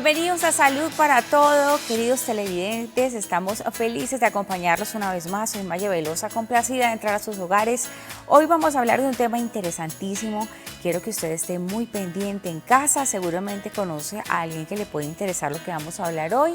Bienvenidos a Salud para Todo, queridos televidentes. Estamos felices de acompañarlos una vez más. Soy Maya Velosa, complacida de entrar a sus hogares. Hoy vamos a hablar de un tema interesantísimo. Quiero que usted esté muy pendiente en casa. Seguramente conoce a alguien que le puede interesar lo que vamos a hablar hoy,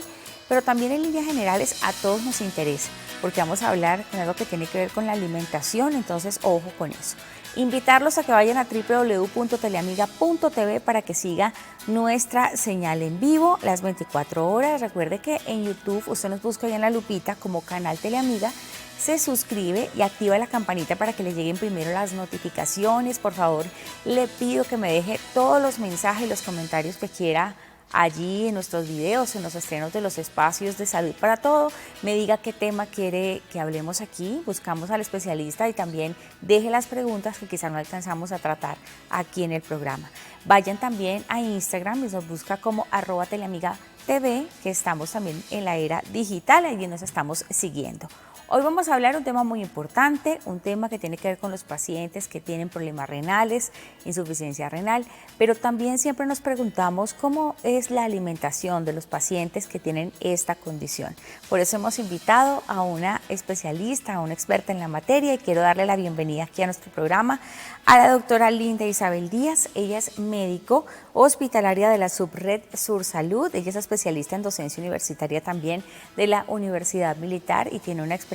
pero también en líneas generales a todos nos interesa, porque vamos a hablar con algo que tiene que ver con la alimentación, entonces ojo con eso. Invitarlos a que vayan a www.teleamiga.tv para que siga nuestra señal en vivo las 24 horas. Recuerde que en YouTube usted nos busca ahí en la lupita como Canal Teleamiga, se suscribe y activa la campanita para que le lleguen primero las notificaciones. Por favor, le pido que me deje todos los mensajes y los comentarios que quiera allí en nuestros videos, en los estrenos de los espacios de Salud para Todo. Me diga qué tema quiere que hablemos aquí, buscamos al especialista y también deje las preguntas que quizá no alcanzamos a tratar aquí en el programa. Vayan también a Instagram y nos busca como @teleamiga.tv, que estamos también en la era digital, allí nos estamos siguiendo. Hoy vamos a hablar de un tema muy importante, un tema que tiene que ver con los pacientes que tienen problemas renales, insuficiencia renal, pero también siempre nos preguntamos cómo es la alimentación de los pacientes que tienen esta condición. Por eso hemos invitado a una especialista, a una experta en la materia, y quiero darle la bienvenida aquí a nuestro programa a la doctora Linda Isabel Díaz. Ella es médico hospitalaria de la Subred Sur Salud. Ella es especialista en docencia universitaria también de la Universidad Militar y tiene una experiencia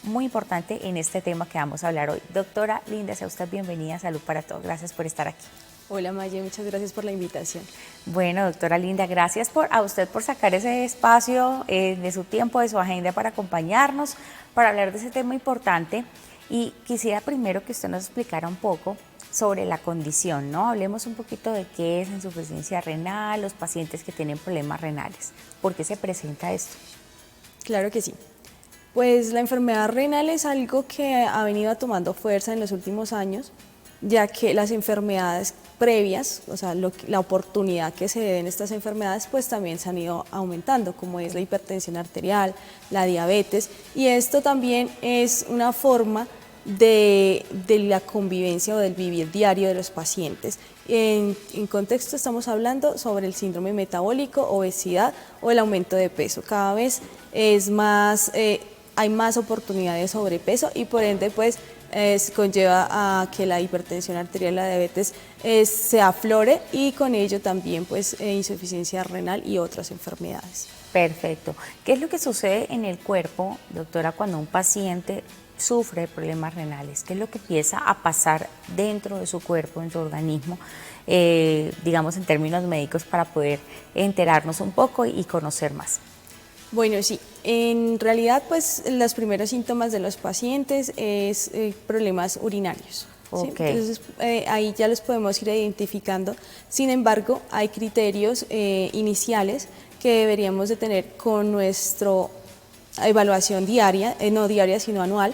muy importante en este tema que vamos a hablar hoy. Doctora Linda, sea usted bienvenida a Salud para Todos. Gracias por estar aquí. Hola Maya, muchas gracias por la invitación. Bueno, doctora Linda, gracias a usted por sacar ese espacio de su tiempo, de su agenda para acompañarnos, para hablar de ese tema importante. Y quisiera primero que usted nos explicara un poco sobre la condición, ¿no? Hablemos un poquito de qué es insuficiencia renal, los pacientes que tienen problemas renales. ¿Por qué se presenta esto? Claro que sí. Pues la enfermedad renal es algo que ha venido tomando fuerza en los últimos años, ya que las enfermedades previas, o sea, la oportunidad que se deben estas enfermedades, pues también se han ido aumentando, como es la hipertensión arterial, la diabetes, y esto también es una forma de la convivencia o del vivir diario de los pacientes. En contexto estamos hablando sobre el síndrome metabólico, obesidad o el aumento de peso. Cada vez es más, hay más oportunidades de sobrepeso y por ende pues conlleva a que la hipertensión arterial y la diabetes se aflore y con ello también pues insuficiencia renal y otras enfermedades. Perfecto. ¿Qué es lo que sucede en el cuerpo, doctora, cuando un paciente sufre de problemas renales? ¿Qué es lo que empieza a pasar dentro de su cuerpo, en su organismo, digamos en términos médicos, para poder enterarnos un poco y conocer más? Bueno, sí, en realidad pues los primeros síntomas de los pacientes es problemas urinarios. Okay. ¿Sí? Entonces ahí ya los podemos ir identificando. Sin embargo, hay criterios iniciales que deberíamos de tener con nuestra evaluación diaria, no diaria sino anual,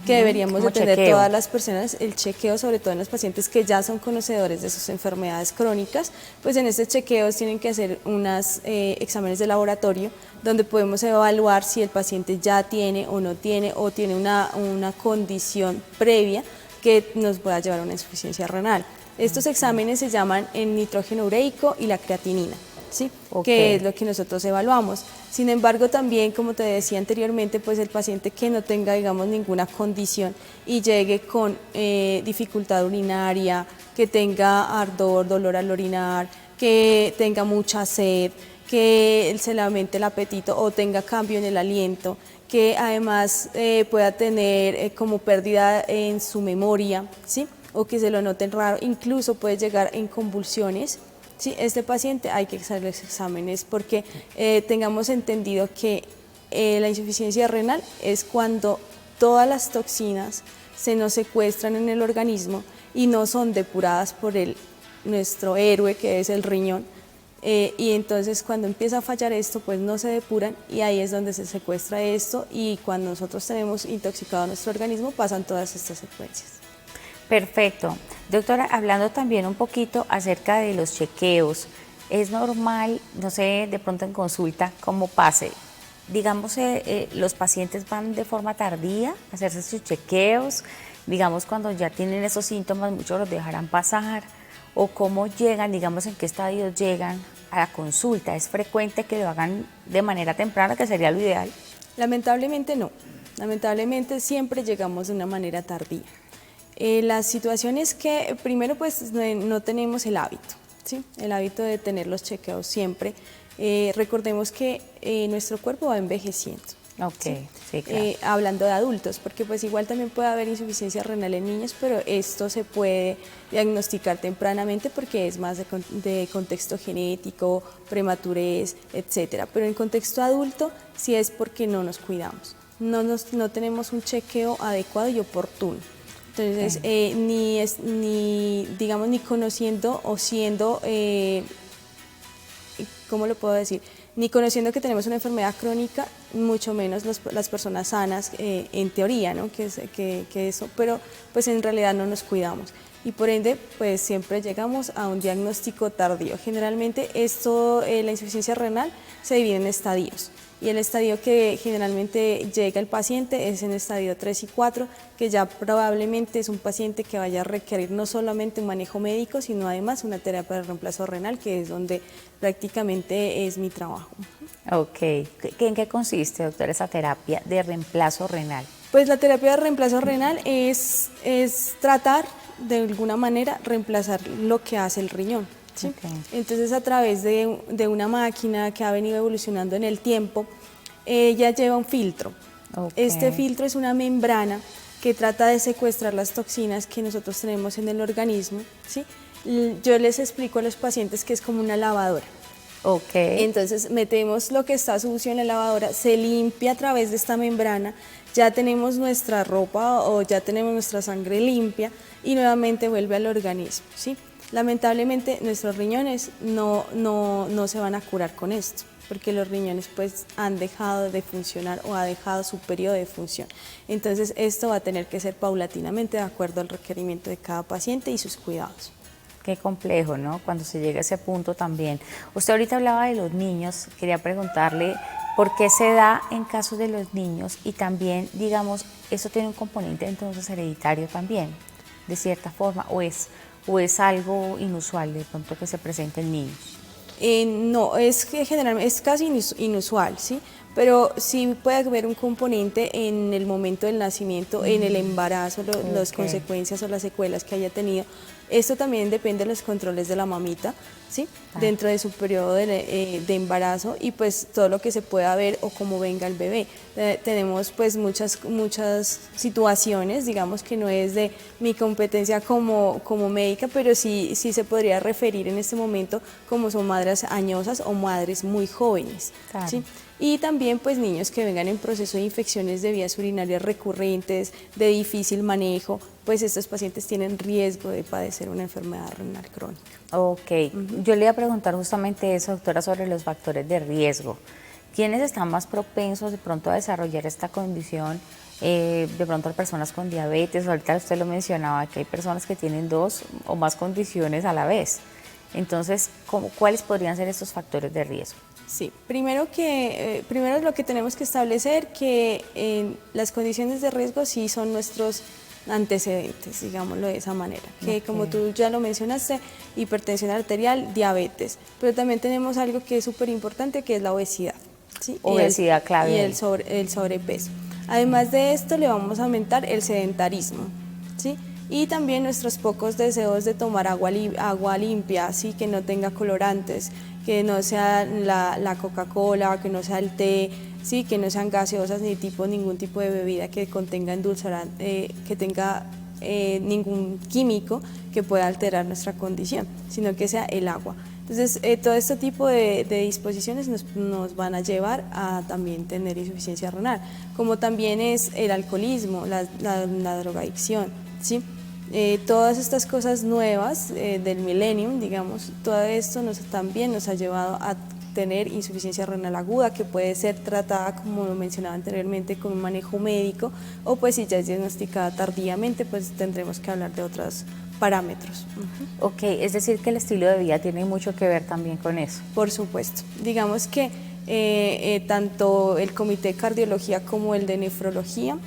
que deberíamos de tener chequeo. Todas las personas, el chequeo sobre todo en los pacientes que ya son conocedores de sus enfermedades crónicas, pues en estos chequeos tienen que hacer unos exámenes de laboratorio donde podemos evaluar si el paciente ya tiene o no tiene o tiene una condición previa que nos pueda llevar a una insuficiencia renal. Estos exámenes se llaman el nitrógeno ureico y la creatinina, ¿sí? Okay. Que es lo que nosotros evaluamos. Sin embargo, también, como te decía anteriormente, pues el paciente que no tenga, digamos, ninguna condición y llegue con dificultad urinaria, que tenga ardor, dolor al orinar, que tenga mucha sed, que se le aumente el apetito o tenga cambio en el aliento, que además pueda tener como pérdida en su memoria, ¿sí? O que se lo noten raro, incluso puede llegar en convulsiones. Sí, este paciente hay que hacerle exámenes porque tengamos entendido que la insuficiencia renal es cuando todas las toxinas se nos secuestran en el organismo y no son depuradas por nuestro héroe que es el riñón. Y entonces cuando empieza a fallar esto, pues no se depuran y ahí es donde se secuestra esto y cuando nosotros tenemos intoxicado nuestro organismo pasan todas estas secuencias. Perfecto. Doctora, hablando también un poquito acerca de los chequeos, ¿es normal, no sé, de pronto en consulta, cómo pase? Digamos, los pacientes van de forma tardía a hacerse sus chequeos, digamos, cuando ya tienen esos síntomas, muchos los dejarán pasar, o cómo llegan, digamos, en qué estadios llegan a la consulta? ¿Es frecuente que lo hagan de manera temprana, que sería lo ideal? Lamentablemente no, lamentablemente siempre llegamos de una manera tardía. La situación es que primero pues no tenemos el hábito, ¿sí? El hábito de tener los chequeos siempre. Recordemos que nuestro cuerpo va envejeciendo. Ok, ¿sí? Sí, claro. Hablando de adultos, porque pues igual también puede haber insuficiencia renal en niños, pero esto se puede diagnosticar tempranamente porque es más de contexto genético, prematurez, etcétera. Pero en contexto adulto sí es porque no nos cuidamos, no tenemos un chequeo adecuado y oportuno. Entonces, ni conociendo o siendo, ¿cómo lo puedo decir? Ni conociendo que tenemos una enfermedad crónica, mucho menos las personas sanas, en teoría, ¿no? que eso, pero pues en realidad no nos cuidamos. Y por ende, pues siempre llegamos a un diagnóstico tardío. Generalmente la insuficiencia renal se divide en estadios. Y el estadio que generalmente llega el paciente es en estadio 3 y 4, que ya probablemente es un paciente que vaya a requerir no solamente un manejo médico, sino además una terapia de reemplazo renal, que es donde prácticamente es mi trabajo. Ok, ¿en qué consiste, doctora, esa terapia de reemplazo renal? Pues la terapia de reemplazo renal es tratar de alguna manera reemplazar lo que hace el riñón. ¿sí? Okay. Entonces, a través de una máquina que ha venido evolucionando en el tiempo, ella lleva un filtro. Okay. Este filtro es una membrana que trata de secuestrar las toxinas que nosotros tenemos en el organismo. ¿sí? Yo les explico a los pacientes que es como una lavadora. Okay. Entonces metemos lo que está sucio en la lavadora, se limpia a través de esta membrana, ya tenemos nuestra ropa o ya tenemos nuestra sangre limpia y nuevamente vuelve al organismo. ¿sí? Lamentablemente nuestros riñones no se van a curar con esto, porque los riñones pues han dejado de funcionar o ha dejado su periodo de función. Entonces esto va a tener que ser paulatinamente de acuerdo al requerimiento de cada paciente y sus cuidados. Qué complejo, ¿no? Cuando se llega a ese punto también. Usted ahorita hablaba de los niños, quería preguntarle por qué se da en casos de los niños y también, digamos, eso tiene un componente entonces hereditario también, de cierta forma, o es algo inusual de pronto que se presente en niños. No, es que generalmente es casi inusual, ¿sí? Pero sí puede haber un componente en el momento del nacimiento, en el embarazo, las consecuencias o las secuelas que haya tenido. Esto también depende de los controles de la mamita, ¿sí? Dentro de su periodo de embarazo y pues todo lo que se pueda ver o cómo venga el bebé. Tenemos pues muchas situaciones, digamos que no es de mi competencia como médica, pero sí se podría referir en este momento como son madres añosas o madres muy jóvenes, Claro. ¿sí? Y también pues niños que vengan en proceso de infecciones de vías urinarias recurrentes, de difícil manejo, pues estos pacientes tienen riesgo de padecer una enfermedad renal crónica. Ok, yo le iba a preguntar justamente eso, doctora, sobre los factores de riesgo. ¿Quiénes están más propensos de pronto a desarrollar esta condición? De pronto personas con diabetes, ahorita usted lo mencionaba, que hay personas que tienen 2 o más condiciones a la vez. Entonces, ¿cuáles podrían ser estos factores de riesgo? Sí, primero lo que tenemos que establecer que las condiciones de riesgo sí son nuestros antecedentes, digámoslo de esa manera, que como tú ya lo mencionaste, hipertensión arterial, diabetes, pero también tenemos algo que es súper importante, que es la obesidad. ¿sí? Obesidad clave. Y el sobrepeso. Además de esto le vamos a aumentar el sedentarismo, ¿sí? Y también nuestros pocos deseos de tomar agua limpia, ¿sí? Que no tenga colorantes, que no sea la Coca-Cola, que no sea el té, ¿sí? Que no sean gaseosas ni ningún tipo de bebida que contenga endulzorante, que tenga ningún químico que pueda alterar nuestra condición, sino que sea el agua. Entonces, todo este tipo de disposiciones nos van a llevar a también tener insuficiencia renal, como también es el alcoholismo, la drogadicción, ¿sí? Todas estas cosas nuevas del millennium, digamos, todo esto también nos ha llevado a tener insuficiencia renal aguda, que puede ser tratada, como lo mencionaba anteriormente, con un manejo médico, o pues si ya es diagnosticada tardíamente, pues tendremos que hablar de otros parámetros. Ok, es decir que el estilo de vida tiene mucho que ver también con eso. Por supuesto, digamos que tanto el Comité de Cardiología como el de Nefrología,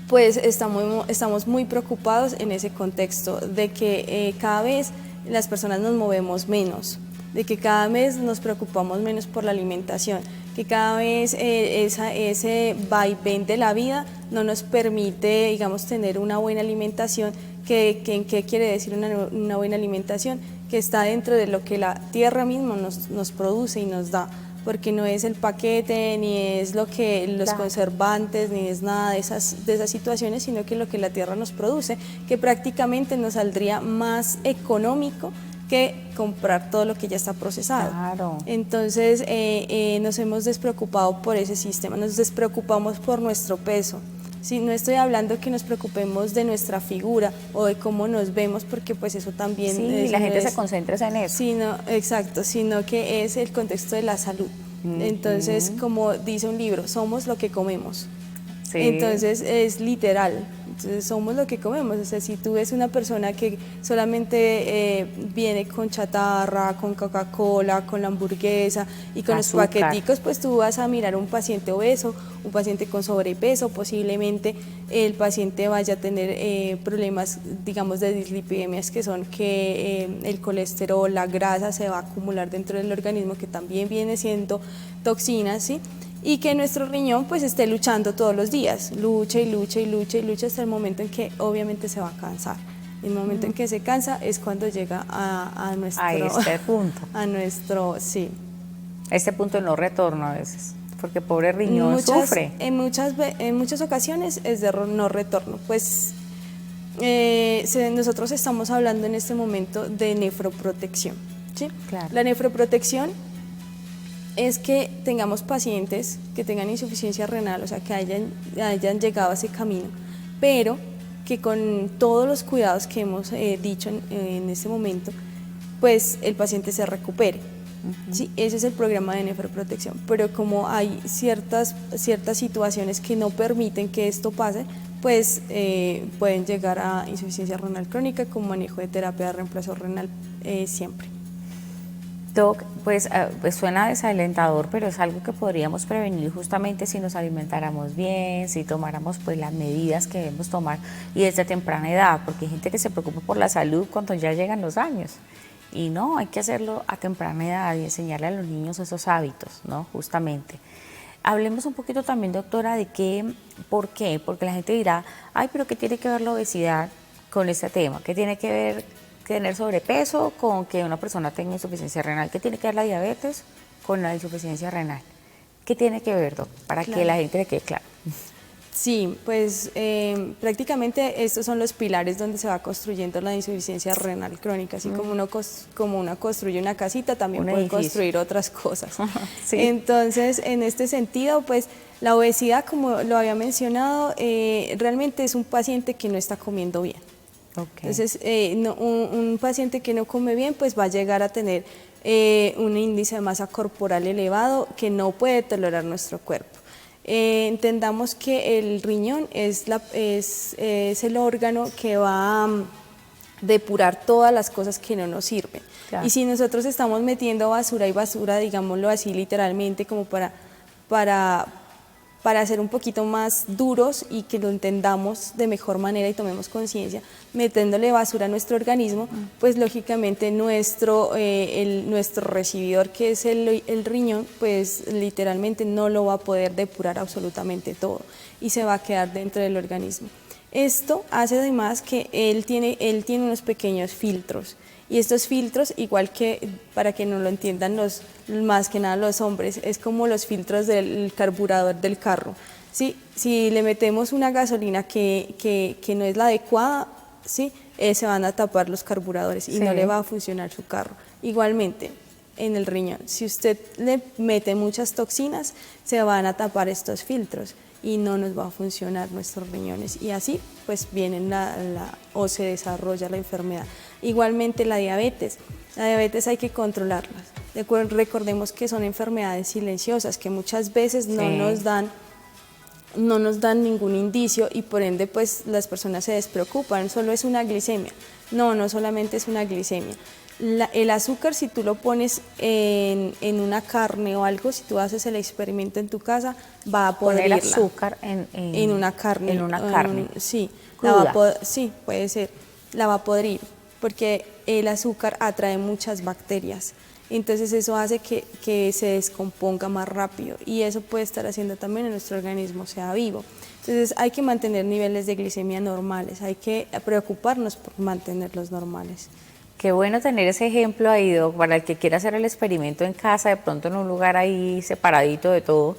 pues estamos muy preocupados en ese contexto de que cada vez las personas nos movemos menos, de que cada vez nos preocupamos menos por la alimentación, que cada vez ese vaivén de la vida no nos permite, digamos, tener una buena alimentación. ¿Qué quiere decir una buena alimentación? Que está dentro de lo que la tierra misma nos produce y nos da, porque no es el paquete, ni es lo que los conservantes, ni es nada de esas situaciones, sino que lo que la tierra nos produce, que prácticamente nos saldría más económico que comprar todo lo que ya está procesado. Claro. Entonces nos hemos despreocupado por ese sistema, nos despreocupamos por nuestro peso. Sí, no estoy hablando que nos preocupemos de nuestra figura o de cómo nos vemos, porque pues eso también... Sí, la gente se concentra en eso. Exacto, sino que es el contexto de la salud. Entonces, como dice un libro, somos lo que comemos. Sí. Entonces es literal. Entonces somos lo que comemos. O sea, si tú ves una persona que solamente viene con chatarra, con Coca-Cola, con la hamburguesa y con los paqueticos, pues tú vas a mirar un paciente obeso, un paciente con sobrepeso, posiblemente el paciente vaya a tener problemas, digamos, de dislipidemias, que son que el colesterol, la grasa se va a acumular dentro del organismo, que también viene siendo toxinas, ¿sí? Y que nuestro riñón pues esté luchando todos los días, lucha y lucha y lucha y lucha hasta el momento en que obviamente se va a cansar. El momento en que se cansa es cuando llega a nuestro... A este punto. A nuestro, sí. Este punto de no retorno a veces, porque pobre riñón sufre. En muchas ocasiones es de no retorno, pues nosotros estamos hablando en este momento de nefroprotección, ¿sí? Claro. La nefroprotección es que tengamos pacientes que tengan insuficiencia renal, o sea, que hayan llegado a ese camino, pero que con todos los cuidados que hemos dicho en este momento, pues el paciente se recupere. Sí, ese es el programa de nefroprotección, pero como hay ciertas situaciones que no permiten que esto pase, pues pueden llegar a insuficiencia renal crónica con manejo de terapia de reemplazo renal siempre. Doc, pues suena desalentador, pero es algo que podríamos prevenir justamente si nos alimentáramos bien, si tomáramos pues las medidas que debemos tomar y desde temprana edad, porque hay gente que se preocupa por la salud cuando ya llegan los años. Y no, hay que hacerlo a temprana edad y enseñarle a los niños esos hábitos, ¿no? Justamente. Hablemos un poquito también, doctora, de por qué, porque la gente dirá, ay, pero ¿qué tiene que ver la obesidad con este tema? ¿Qué tiene que ver tener sobrepeso con que una persona tenga insuficiencia renal? ¿Qué tiene que ver la diabetes con la insuficiencia renal? ¿Qué tiene que ver, doc? Para que la gente le quede claro. Sí, pues prácticamente estos son los pilares donde se va construyendo la insuficiencia renal crónica. Así como uno construye una casita, también puede construir otras cosas. Sí. Entonces, en este sentido, pues la obesidad, como lo había mencionado, realmente es un paciente que no está comiendo bien. Okay. Entonces, un paciente que no come bien, pues va a llegar a tener un índice de masa corporal elevado que no puede tolerar nuestro cuerpo. Entendamos que el riñón es el órgano que va a depurar todas las cosas que no nos sirven. Claro. Y si nosotros estamos metiendo basura y basura, digámoslo así literalmente, como para ser un poquito más duros y que lo entendamos de mejor manera y tomemos conciencia, metiéndole basura a nuestro organismo, pues lógicamente nuestro recibidor, que es el riñón, pues literalmente no lo va a poder depurar absolutamente todo y se va a quedar dentro del organismo. Esto hace además que él tiene unos pequeños filtros. Y estos filtros, igual que para que no lo entiendan más que nada los hombres, es como los filtros del carburador del carro. ¿Sí? Si le metemos una gasolina que no es la adecuada, ¿sí? Se van a tapar los carburadores y no le va a funcionar su carro. Igualmente, en el riñón, si usted le mete muchas toxinas, se van a tapar estos filtros y no nos va a funcionar nuestros riñones, y así pues o se desarrolla la enfermedad. Igualmente la diabetes hay que controlarla. Recordemos que son enfermedades silenciosas que muchas veces no nos dan ningún indicio y por ende pues las personas se despreocupan, solo es una glicemia. No solamente es una glicemia. El azúcar, si tú lo pones en una carne o algo, si tú haces el experimento en tu casa, va a podrirla. Poner azúcar en una carne. En una carne. Sí, cruda. Sí, puede ser. La va a podrir. porque el azúcar atrae muchas bacterias. Entonces eso hace que se descomponga más rápido y eso puede estar haciendo también que nuestro organismo sea vivo. Entonces hay que mantener niveles de glicemia normales, hay que preocuparnos por mantenerlos normales. Qué bueno tener ese ejemplo ahí, Doc, para el que quiera hacer el experimento en casa, de pronto en un lugar ahí separadito de todo,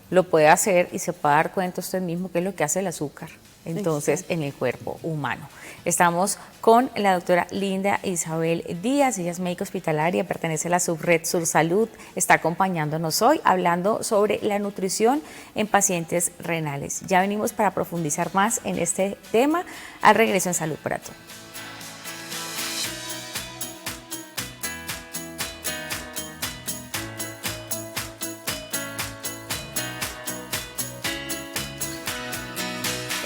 lo puede hacer y se puede dar cuenta usted mismo qué es lo que hace el azúcar, entonces, en el cuerpo humano. Estamos con la doctora Linda Isabel Díaz, ella es médica hospitalaria, pertenece a la subred Sur Salud, está acompañándonos hoy hablando sobre la nutrición en pacientes renales. Ya venimos para profundizar más en este tema al regreso en Salud para Todos.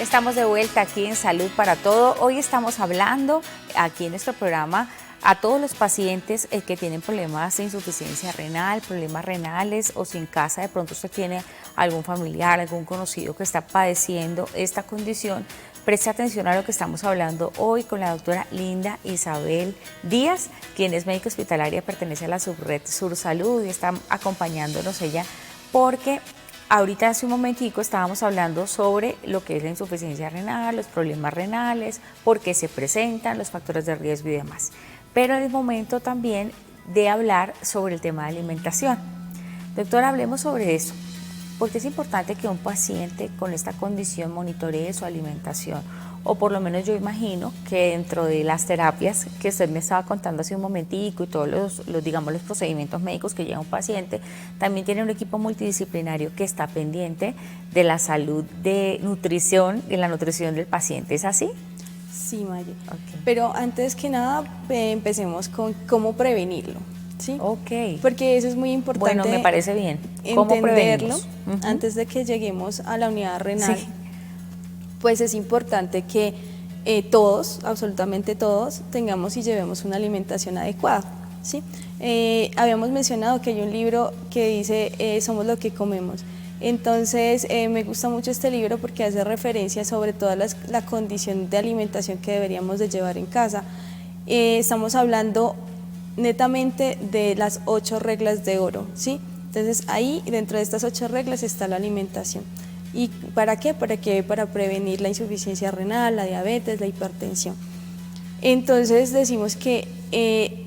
Estamos de vuelta aquí en Salud para Todo. Hoy estamos hablando aquí en nuestro programa a todos los pacientes que tienen problemas de insuficiencia renal, problemas renales, o si en casa de pronto usted tiene algún familiar, algún conocido que está padeciendo esta condición. Preste atención a lo que estamos hablando hoy con la doctora Linda Isabel Díaz, quien es médica hospitalaria, pertenece a la subred Sur Salud y está acompañándonos ella porque ahorita hace un momentico estábamos hablando sobre lo que es la insuficiencia renal, los problemas renales, por qué se presentan, los factores de riesgo y demás. Pero es momento también de hablar sobre el tema de alimentación. Doctora, hablemos sobre eso, porque es importante que un paciente con esta condición monitoree su alimentación, o por lo menos yo imagino que dentro de las terapias que usted me estaba contando hace un momentico y todos digamos, los procedimientos médicos que lleva un paciente, también tiene un equipo multidisciplinario que está pendiente de la salud de nutrición y la nutrición del paciente. ¿Es así? Sí, Maye. Okay. Pero antes que nada, empecemos con cómo prevenirlo. ¿Sí? Ok. Porque eso es muy importante. Bueno, me parece bien. ¿Cómo entenderlo antes de que lleguemos a la unidad renal. Sí. Pues es importante que todos, absolutamente todos, tengamos y llevemos una alimentación adecuada, ¿sí? Habíamos mencionado que hay un libro que dice Somos lo que comemos. Entonces me gusta mucho este libro porque hace referencia sobre toda la condición de alimentación que deberíamos de llevar en casa. Estamos hablando netamente de las 8 reglas de oro, ¿sí? Entonces ahí dentro de estas 8 reglas está la alimentación. ¿Y para qué? Para prevenir la insuficiencia renal, la diabetes, la hipertensión. Entonces decimos que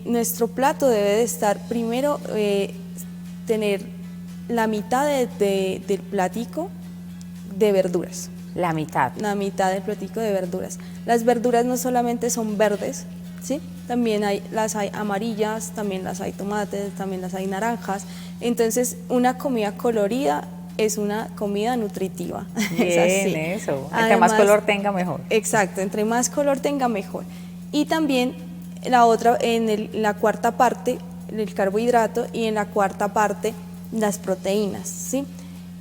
nuestro plato debe de estar primero, tener la mitad del platico de verduras. La mitad. La mitad del platico de verduras. Las verduras no solamente son verdes, ¿sí? También las hay amarillas, también las hay tomates, también las hay naranjas. Entonces una comida colorida es una comida nutritiva. Bien, es así. Eso. Entre además, más color tenga, mejor. Exacto, entre más color tenga, mejor. Y también la otra, la cuarta parte, el carbohidrato, y en la cuarta parte, las proteínas, ¿sí?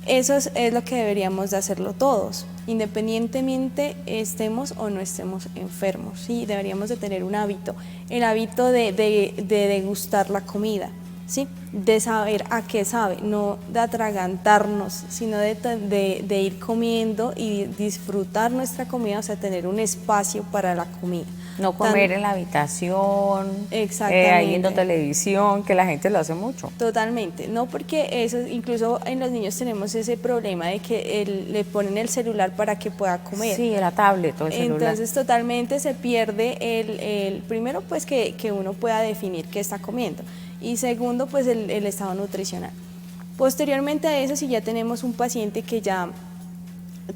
Eso es lo que deberíamos de hacerlo todos, independientemente estemos o no estemos enfermos, ¿sí? Deberíamos de tener un hábito, el hábito de degustar la comida, ¿sí? De saber a qué sabe, no de atragantarnos, sino de ir comiendo y disfrutar nuestra comida, o sea, tener un espacio para la comida. No comer en la habitación, ahí viendo televisión, que la gente lo hace mucho. Totalmente, no, porque eso, incluso en los niños tenemos ese problema de que le ponen el celular para que pueda comer. Sí, la tablet o el celular. Entonces totalmente se pierde el primero, pues que uno pueda definir qué está comiendo, y segundo, pues el estado nutricional. Posteriormente a eso, si ya tenemos un paciente que ya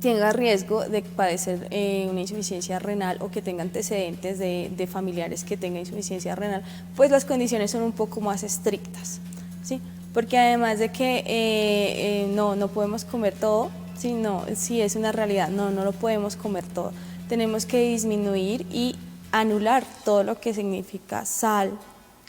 tenga riesgo de padecer una insuficiencia renal o que tenga antecedentes de familiares que tengan insuficiencia renal, pues las condiciones son un poco más estrictas, ¿sí? Porque además de que no podemos comer todo, sí es una realidad, no lo podemos comer todo. Tenemos que disminuir y anular todo lo que significa sal,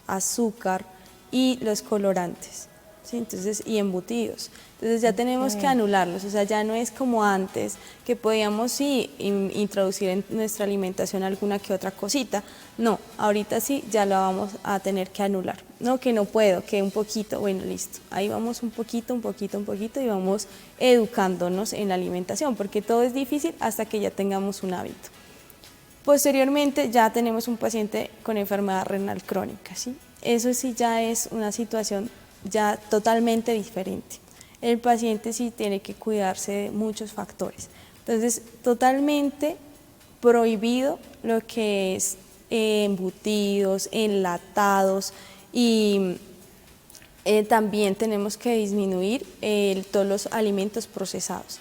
azúcar y los colorantes, ¿sí? Entonces, y embutidos. Entonces ya tenemos que anularlos, o sea, ya no es como antes, que podíamos introducir en nuestra alimentación alguna que otra cosita. No, ahorita sí ya lo vamos a tener que anular. No, que no puedo, que un poquito, bueno, listo. Ahí vamos un poquito y vamos educándonos en la alimentación, porque todo es difícil hasta que ya tengamos un hábito. Posteriormente ya tenemos un paciente con enfermedad renal crónica, ¿sí? Eso sí ya es una situación ya totalmente diferente. El paciente sí tiene que cuidarse de muchos factores. Entonces, totalmente prohibido lo que es embutidos, enlatados y también tenemos que disminuir todos los alimentos procesados.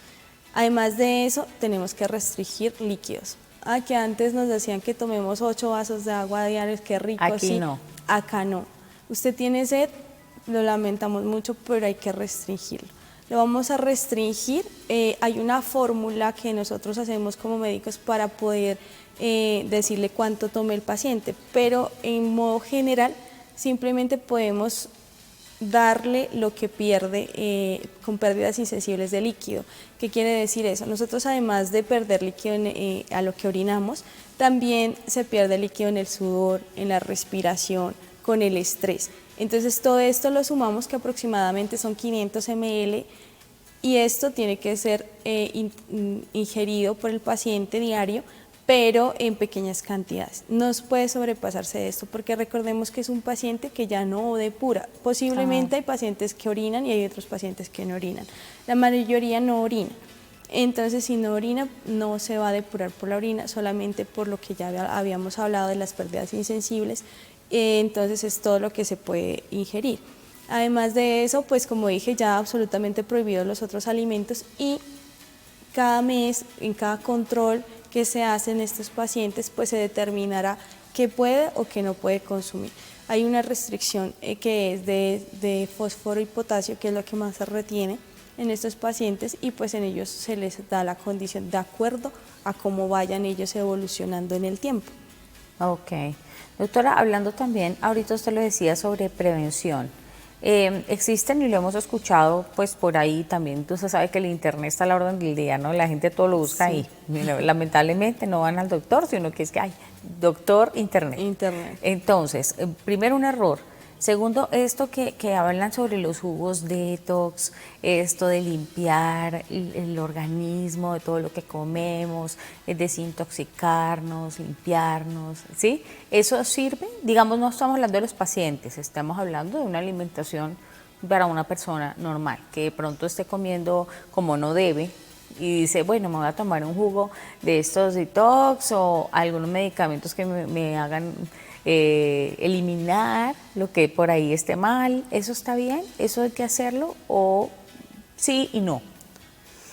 Además de eso, tenemos que restringir líquidos. Que antes nos decían que tomemos 8 vasos de agua diarios, qué rico. Aquí sí. no. Acá no. Usted tiene sed, lo lamentamos mucho, pero hay que restringirlo. Lo vamos a restringir. Hay una fórmula que nosotros hacemos como médicos para poder decirle cuánto tome el paciente, pero en modo general simplemente podemos darle lo que pierde con pérdidas insensibles de líquido. ¿Qué quiere decir eso? Nosotros, además de perder líquido a lo que orinamos, también se pierde líquido en el sudor, en la respiración, con el estrés. Entonces todo esto lo sumamos, que aproximadamente son 500 ml, y esto tiene que ser ingerido por el paciente diario, pero en pequeñas cantidades. No puede sobrepasarse de esto, porque recordemos que es un paciente que ya no depura. Posiblemente hay pacientes que orinan y hay otros pacientes que no orinan. La mayoría no orina. Entonces, si no orina, no se va a depurar por la orina, solamente por lo que ya habíamos hablado de las pérdidas insensibles. Entonces, es todo lo que se puede ingerir. Además de eso, pues como dije, ya absolutamente prohibidos los otros alimentos, y cada mes, en cada control que se hace en estos pacientes, pues se determinará qué puede o qué no puede consumir. Hay una restricción que es de fósforo y potasio, que es lo que más se retiene en estos pacientes, y pues en ellos se les da la condición de acuerdo a cómo vayan ellos evolucionando en el tiempo. Ok. Doctora, hablando también, ahorita usted lo decía sobre prevención. Existen, y lo hemos escuchado pues por ahí también. Usted sabe que el internet está a la orden del día, ¿no? La gente todo lo busca ahí. Lamentablemente no van al doctor, sino que es que hay doctor internet. Entonces, primero, un error. Segundo, esto que hablan sobre los jugos detox, esto de limpiar el organismo de todo lo que comemos, desintoxicarnos, limpiarnos, ¿sí? ¿Eso sirve? Digamos, no estamos hablando de los pacientes, estamos hablando de una alimentación para una persona normal, que de pronto esté comiendo como no debe y dice, bueno, me voy a tomar un jugo de estos detox o algunos medicamentos que me hagan eliminar lo que por ahí esté mal. ¿Eso está bien? ¿Eso hay que hacerlo? ¿O sí y no?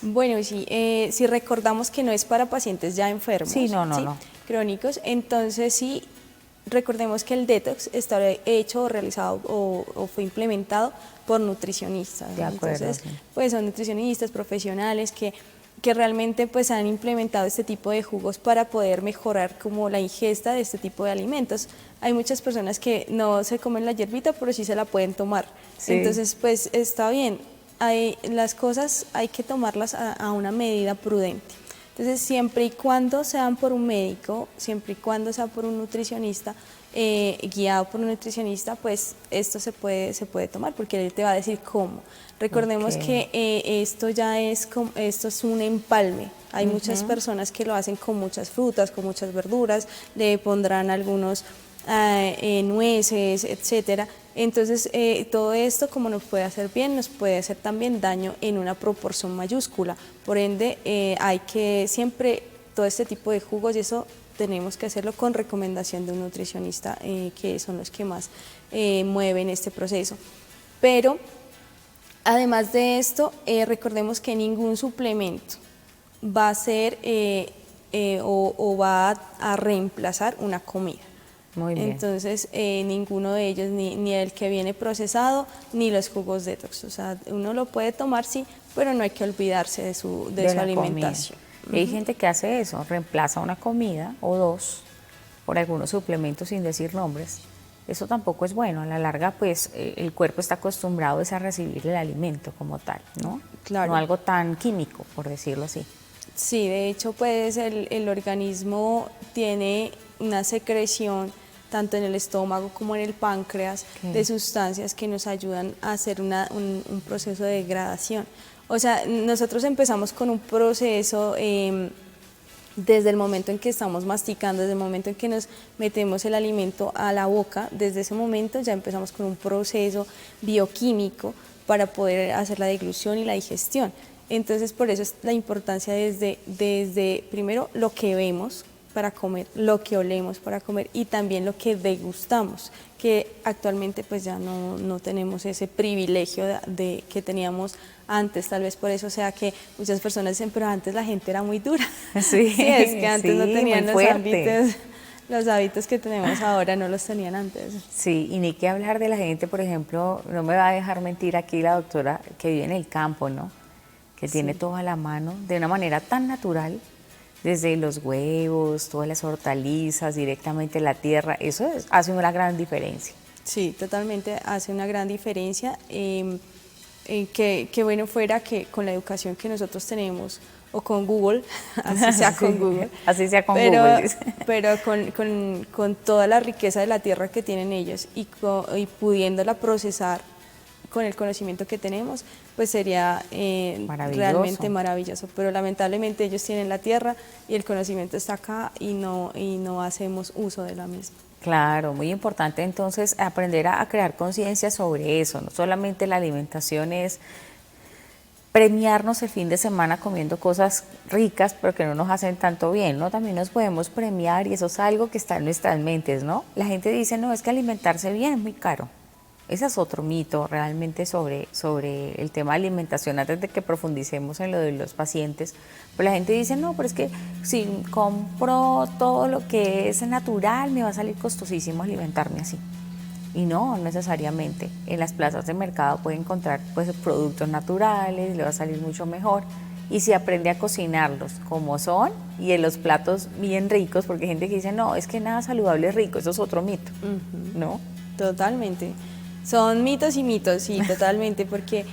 Bueno, sí, si recordamos que no es para pacientes ya enfermos, sí, no. crónicos, entonces sí, recordemos que el detox está hecho o realizado o fue implementado por nutricionistas. De acuerdo, entonces, sí. Pues son nutricionistas profesionales que realmente pues han implementado este tipo de jugos para poder mejorar como la ingesta de este tipo de alimentos. Hay muchas personas que no se comen la hierbita, pero sí se la pueden tomar. Sí. Entonces, pues está bien. Las cosas hay que tomarlas a una medida prudente. Entonces, siempre y cuando sean por un médico, siempre y cuando sea por un nutricionista, guiado por un nutricionista, pues esto se puede tomar, porque él te va a decir cómo. Recordemos que esto es un empalme. Hay muchas personas que lo hacen con muchas frutas, con muchas verduras, le pondrán algunos nueces, etcétera. Entonces, todo esto, como nos puede hacer bien, nos puede hacer también daño en una proporción mayúscula. Por ende, hay que siempre, todo este tipo de jugos y eso, tenemos que hacerlo con recomendación de un nutricionista, que son los que más mueven este proceso. Pero, además de esto, recordemos que ningún suplemento va a ser o va a reemplazar una comida. Muy bien. Entonces, ninguno de ellos, ni el que viene procesado, ni los jugos detox. O sea, uno lo puede tomar, sí, pero no hay que olvidarse de su alimentación. Hay gente que hace eso, reemplaza una comida o dos por algunos suplementos sin decir nombres. Eso tampoco es bueno. A la larga, pues, el cuerpo está acostumbrado a recibir el alimento como tal, ¿no? Claro. No algo tan químico, por decirlo así. Sí, de hecho, pues, el organismo tiene una secreción tanto en el estómago como en el páncreas, de sustancias que nos ayudan a hacer un proceso de degradación. O sea, nosotros empezamos con un proceso desde el momento en que estamos masticando, desde el momento en que nos metemos el alimento a la boca, desde ese momento ya empezamos con un proceso bioquímico para poder hacer la deglución y la digestión. Entonces, por eso es la importancia desde primero lo que vemos para comer, lo que olemos para comer y también lo que degustamos, que actualmente pues ya no tenemos ese privilegio que teníamos antes, tal vez por eso sea que muchas personas dicen, pero antes la gente era muy dura. Sí, Sí, es que antes sí, no tenían muy los hábitos que tenemos ahora, no los tenían antes. Sí, y ni qué hablar de la gente, por ejemplo, no me va a dejar mentir aquí la doctora que vive en el campo, ¿no? Que tiene todo a la mano de una manera tan natural, desde los huevos, todas las hortalizas, directamente la tierra, eso hace una gran diferencia. Sí, totalmente hace una gran diferencia. Que bueno fuera que con la educación que nosotros tenemos, o con Google, así sea con Google. Así sea con Google. Pero con toda la riqueza de la tierra que tienen ellos y pudiéndola procesar con el conocimiento que tenemos, pues sería realmente maravilloso. Pero lamentablemente ellos tienen la tierra y el conocimiento está acá y no hacemos uso de la misma. Claro, muy importante entonces aprender a crear conciencia sobre eso. No solamente la alimentación es premiarnos el fin de semana comiendo cosas ricas pero que no nos hacen tanto bien, ¿no? También nos podemos premiar y eso es algo que está en nuestras mentes, ¿no? La gente dice, no, es que alimentarse bien es muy caro. Ese es otro mito realmente sobre el tema de alimentación antes de que profundicemos en lo de los pacientes. Pues la gente dice, no, pero es que si compro todo lo que es natural me va a salir costosísimo alimentarme así. Y no necesariamente. En las plazas de mercado puede encontrar pues, productos naturales, le va a salir mucho mejor. Y si aprende a cocinarlos como son y en los platos bien ricos, porque hay gente que dice, no, es que nada saludable es rico, eso es otro mito, ¿no? Totalmente. Son mitos y mitos, sí, totalmente, porque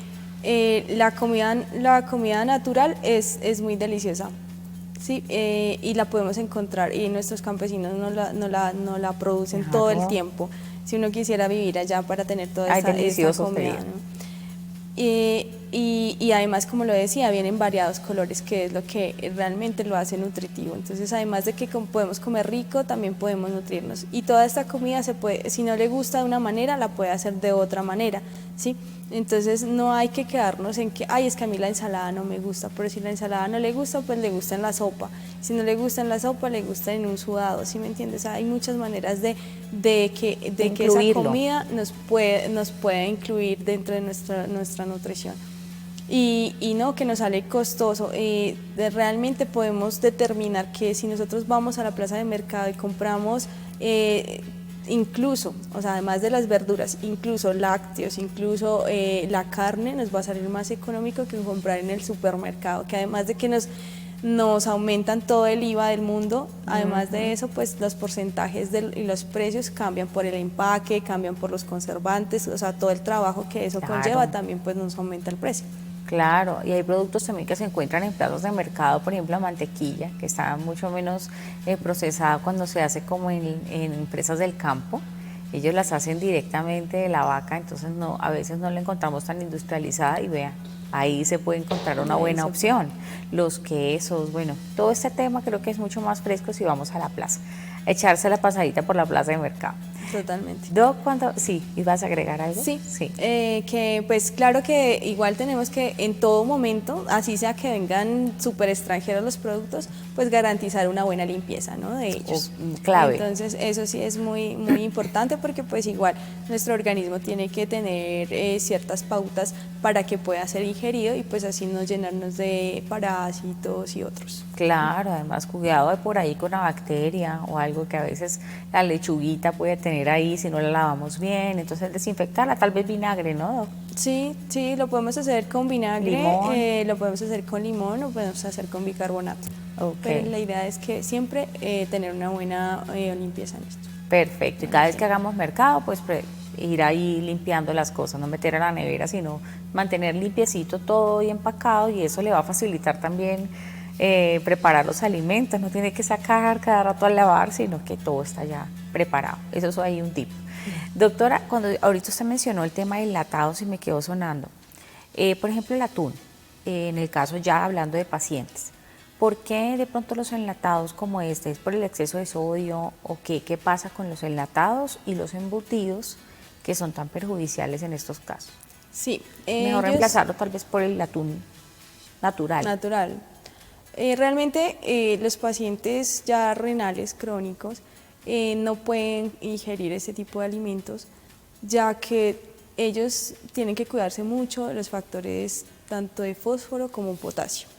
la comida natural es muy deliciosa, sí, y la podemos encontrar y nuestros campesinos no la producen todo el tiempo. Si uno quisiera vivir allá para tener toda esta comida, ¿no? Y además, como lo decía, vienen variados colores, que es lo que realmente lo hace nutritivo. Entonces, además de que podemos comer rico, también podemos nutrirnos. Y toda esta comida se puede, si no le gusta de una manera, la puede hacer de otra manera, ¿sí? Entonces, no hay que quedarnos en que, ay, es que a mí la ensalada no me gusta, pero si la ensalada no le gusta, pues le gusta en la sopa. Si no le gusta en la sopa, le gusta en un sudado, ¿sí me entiendes? O sea, hay muchas maneras de que esa comida nos puede incluir dentro de nuestra nutrición. Y no que nos sale costoso. Realmente podemos determinar que si nosotros vamos a la plaza de mercado y compramos incluso, o sea, además de las verduras, incluso lácteos, incluso la carne, nos va a salir más económico que comprar en el supermercado, que además de que nos aumentan todo el IVA del mundo, además de eso, pues los porcentajes y los precios cambian por el empaque, cambian por los conservantes, o sea, todo el trabajo que eso conlleva también pues nos aumenta el precio. Claro, y hay productos también que se encuentran en plazas de mercado, por ejemplo la mantequilla, que está mucho menos procesada cuando se hace como en empresas del campo. Ellos las hacen directamente de la vaca, entonces a veces no la encontramos tan industrializada y vean, ahí se puede encontrar una buena opción. Los quesos, bueno, todo este tema creo que es mucho más fresco si vamos a la plaza, echarse la pasadita por la plaza de mercado. Totalmente. Doc, sí, ¿y vas a agregar algo? Sí. Que pues claro que igual tenemos que en todo momento, así sea que vengan súper extranjeros los productos, pues garantizar una buena limpieza, ¿no? De ellos. Clave. Entonces eso sí es muy, muy importante porque pues igual nuestro organismo tiene que tener ciertas pautas para que pueda ser ingerido y pues así no llenarnos de parásitos y otros. Claro, además cuidado de por ahí con la bacteria o algo que a veces la lechuguita puede tener ahí si no la lavamos bien, entonces desinfectarla, tal vez vinagre, ¿no? Sí, lo podemos hacer con vinagre, lo podemos hacer con limón, lo podemos hacer con bicarbonato. Pero la idea es que siempre tener una buena limpieza en esto. Perfecto, y cada vez que hagamos mercado, pues ir ahí limpiando las cosas, no meter a la nevera, sino mantener limpiecito todo y empacado, y eso le va a facilitar también preparar los alimentos, no tiene que sacar cada rato a lavar, sino que todo está ya preparado. Eso es ahí un tip. Doctora, cuando ahorita usted mencionó el tema de enlatados y me quedó sonando, por ejemplo el atún, en el caso ya hablando de pacientes, ¿por qué de pronto los enlatados como este? ¿Es por el exceso de sodio o qué? ¿Qué pasa con los enlatados y los embutidos que son tan perjudiciales en estos casos? Sí, Mejor reemplazarlo tal vez por el atún natural. Natural. Realmente los pacientes ya renales crónicos no pueden ingerir ese tipo de alimentos, ya que ellos tienen que cuidarse mucho de los factores tanto de fósforo como potasio,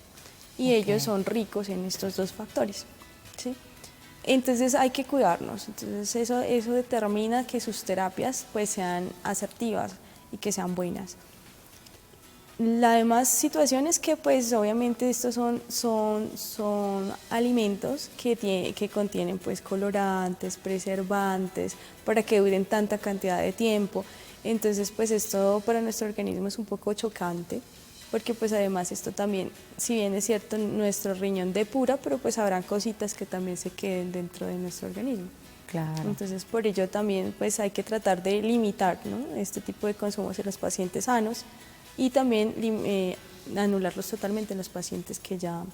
y ellos son ricos en estos dos factores, ¿sí? Entonces hay que cuidarnos. Entonces eso determina que sus terapias pues sean asertivas y que sean buenas. La demás situación es que pues obviamente estos son alimentos que contienen pues colorantes, preservantes, para que duren tanta cantidad de tiempo. Entonces pues esto para nuestro organismo es un poco chocante, porque pues además esto también, si bien es cierto, nuestro riñón depura, pero pues habrán cositas que también se queden dentro de nuestro organismo. Claro. Entonces por ello también pues hay que tratar de limitar, ¿no?, este tipo de consumos en los pacientes sanos, y también anularlos totalmente en los pacientes que ya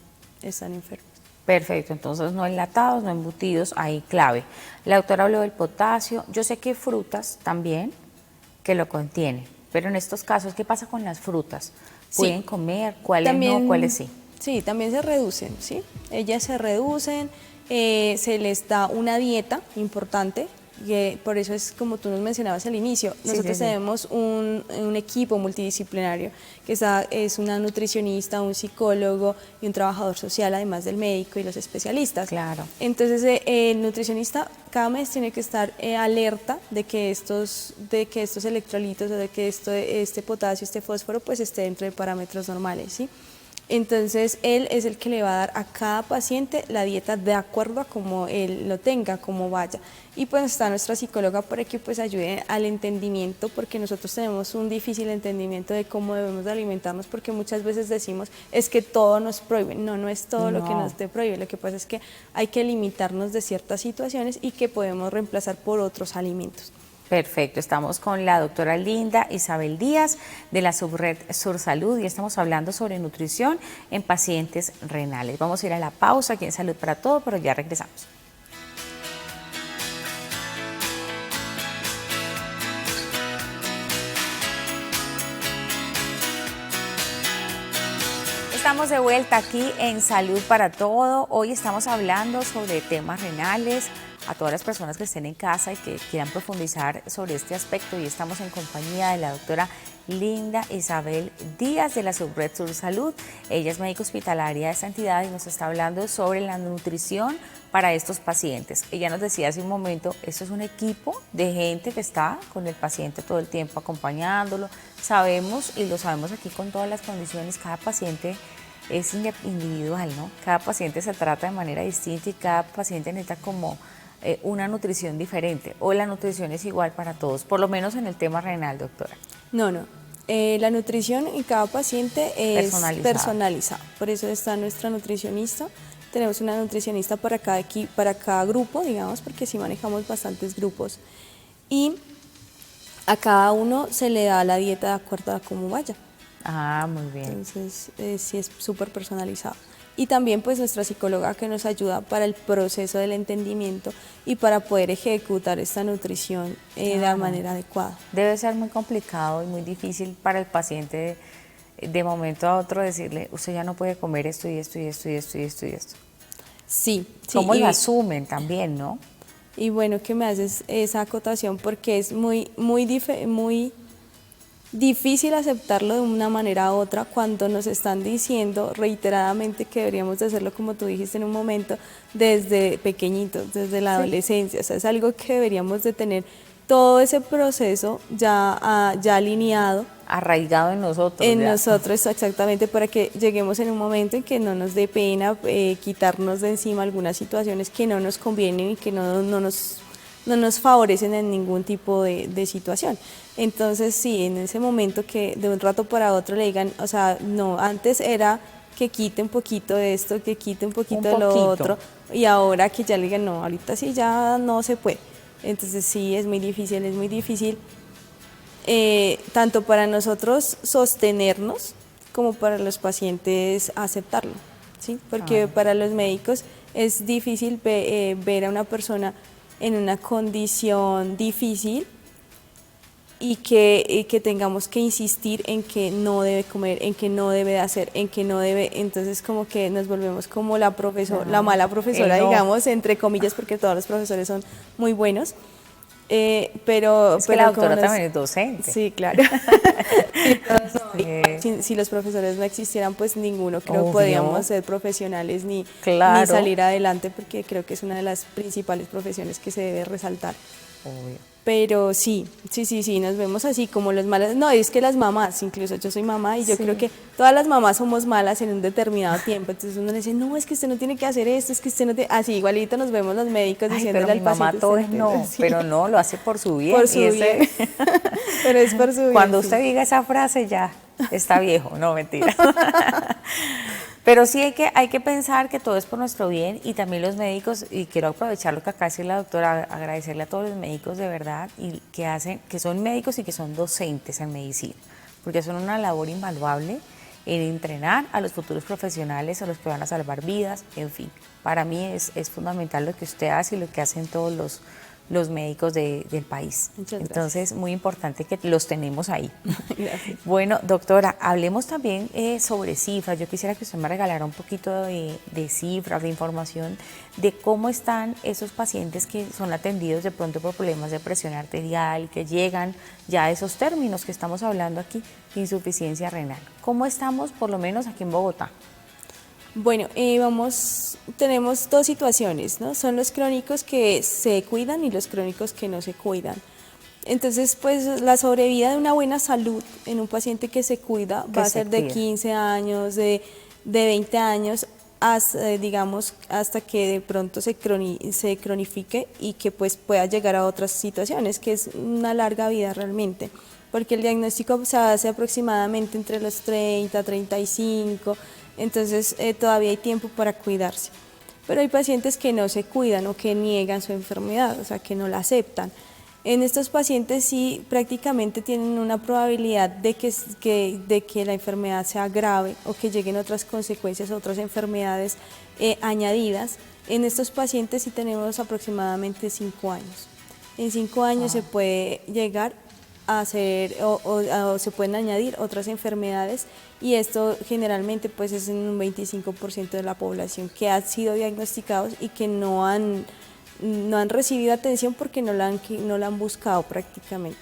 están enfermos. Perfecto, entonces no enlatados, no embutidos, ahí clave. La doctora habló del potasio, yo sé que frutas también que lo contienen, pero en estos casos, ¿qué pasa con las frutas? ¿Pueden comer? ¿Cuáles también, no? ¿Cuáles sí? Sí, también se reducen, ¿sí? Ellas se reducen, se les da una dieta importante, que por eso es como tú nos mencionabas al inicio, nosotros tenemos un equipo multidisciplinario que es una nutricionista, un psicólogo y un trabajador social, además del médico y los especialistas. Claro. Entonces el nutricionista cada mes tiene que estar alerta de que estos electrolitos o de que este potasio, este fósforo pues esté dentro de parámetros normales, ¿sí? Entonces él es el que le va a dar a cada paciente la dieta de acuerdo a cómo él lo tenga, cómo vaya. Y pues está nuestra psicóloga para que pues ayude al entendimiento, porque nosotros tenemos un difícil entendimiento de cómo debemos de alimentarnos, porque muchas veces decimos es que todo nos prohíbe. No, no es todo lo que nos te prohíbe, lo que pasa es que hay que limitarnos de ciertas situaciones y que podemos reemplazar por otros alimentos. Perfecto, estamos con la doctora Linda Isabel Díaz de la Subred Sursalud y estamos hablando sobre nutrición en pacientes renales. Vamos a ir a la pausa aquí en Salud para Todo, pero ya regresamos. Estamos de vuelta aquí en Salud para Todo. Hoy estamos hablando sobre temas renales. A todas las personas que estén en casa y que quieran profundizar sobre este aspecto, y estamos en compañía de la doctora Linda Isabel Díaz de la Subred Sursalud. Ella es médica hospitalaria de esta entidad y nos está hablando sobre la nutrición para estos pacientes. Ella nos decía hace un momento, esto es un equipo de gente que está con el paciente todo el tiempo acompañándolo. Sabemos, y lo sabemos aquí con todas las condiciones, cada paciente es individual, ¿no? Cada paciente se trata de manera distinta y cada paciente necesita como una nutrición diferente, o la nutrición es igual para todos, por lo menos en el tema renal, doctora. No. La nutrición en cada paciente es personalizada. Por eso está nuestra nutricionista. Tenemos una nutricionista para cada grupo, digamos, porque sí manejamos bastantes grupos. Y a cada uno se le da la dieta de acuerdo a cómo vaya. Ah, muy bien. Entonces sí es súper personalizado. Y también pues nuestra psicóloga que nos ayuda para el proceso del entendimiento y para poder ejecutar esta nutrición de la manera adecuada. Debe ser muy complicado y muy difícil para el paciente de momento a otro decirle, usted ya no puede comer esto y esto y esto y esto y esto y esto. Sí. ¿Cómo lo asumen también, no? Y bueno que me haces esa acotación, porque es muy difícil aceptarlo de una manera u otra cuando nos están diciendo reiteradamente que deberíamos de hacerlo, como tú dijiste en un momento, desde pequeñitos, desde la adolescencia. O sea, es algo que deberíamos de tener todo ese proceso ya alineado. Arraigado en nosotros. En nosotros, exactamente, para que lleguemos en un momento en que no nos dé pena quitarnos de encima algunas situaciones que no nos convienen y que no nos favorecen en ningún tipo de situación. Entonces sí, en ese momento que de un rato para otro le digan, o sea, no, antes era que quite un poquito de esto, que quite un poquito de lo otro, y ahora que ya le digan, no, ahorita sí ya no se puede. Entonces sí, es muy difícil, tanto para nosotros sostenernos como para los pacientes aceptarlo. ¿sí? Porque para los médicos es difícil ver a una persona en una condición difícil y que tengamos que insistir en que no debe comer, en que no debe hacer, en que no debe, entonces como que nos volvemos como la mala profesora, no. digamos, entre comillas, porque todos los profesores son muy buenos. Es que la doctora también es docente. Sí, claro. Si los profesores no existieran, pues ninguno creo Obvio. podríamos ser profesionales ni salir adelante, porque creo que es una de las principales profesiones que se debe resaltar. Obvio. Pero sí, nos vemos así como las malas. No, es que las mamás, incluso yo soy mamá y yo creo que todas las mamás somos malas en un determinado tiempo. Entonces uno le dice, no, es que usted no tiene que hacer esto, es que usted no tiene... Así, igualito nos vemos los médicos diciéndole al paciente. Pero mi mamá todo es no, pero no, lo hace por su bien. Por su bien. Pero es por su bien. Cuando usted diga esa frase ya está viejo, no, mentira. Pero sí hay que pensar que todo es por nuestro bien y también los médicos, y quiero aprovechar lo que acá dice la doctora, agradecerle a todos los médicos de verdad y que son médicos y que son docentes en medicina, porque son una labor invaluable en entrenar a los futuros profesionales, a los que van a salvar vidas, en fin. Para mí es fundamental lo que usted hace y lo que hacen todos los médicos del país. Entonces, muy importante que los tenemos ahí. Gracias. Bueno, doctora, hablemos también sobre cifras. Yo quisiera que usted me regalara un poquito de cifras, de información de cómo están esos pacientes que son atendidos de pronto por problemas de presión arterial, que llegan ya a esos términos que estamos hablando aquí, de insuficiencia renal. ¿Cómo estamos, por lo menos aquí en Bogotá? Bueno, tenemos dos situaciones, ¿no? Son los crónicos que se cuidan y los crónicos que no se cuidan. Entonces, pues la sobrevida de una buena salud en un paciente que se cuida va a ser de 15 años, de 20 años, digamos, hasta que de pronto se cronifique y que pues pueda llegar a otras situaciones, que es una larga vida realmente. Porque el diagnóstico se hace aproximadamente entre los 30, 35, entonces todavía hay tiempo para cuidarse. Pero hay pacientes que no se cuidan o que niegan su enfermedad, o sea, que no la aceptan. En estos pacientes sí prácticamente tienen una probabilidad de que la enfermedad sea grave o que lleguen otras consecuencias, otras enfermedades añadidas. En estos pacientes sí tenemos aproximadamente 5 años. En 5 años se puede llegar a hacer o se pueden añadir otras enfermedades y esto generalmente pues es en un 25% de la población que ha sido diagnosticados y que no han recibido atención porque no la han buscado prácticamente.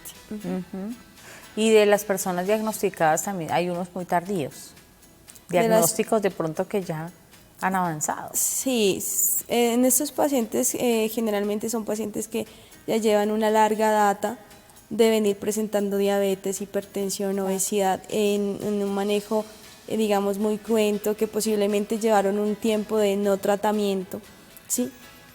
Y de las personas diagnosticadas también hay unos muy tardíos, diagnósticos de pronto que ya han avanzado. Sí, en estos pacientes generalmente son pacientes que ya llevan una larga data de venir presentando diabetes, hipertensión, obesidad en un manejo, digamos, muy cruento, que posiblemente llevaron un tiempo de no tratamiento, ¿sí?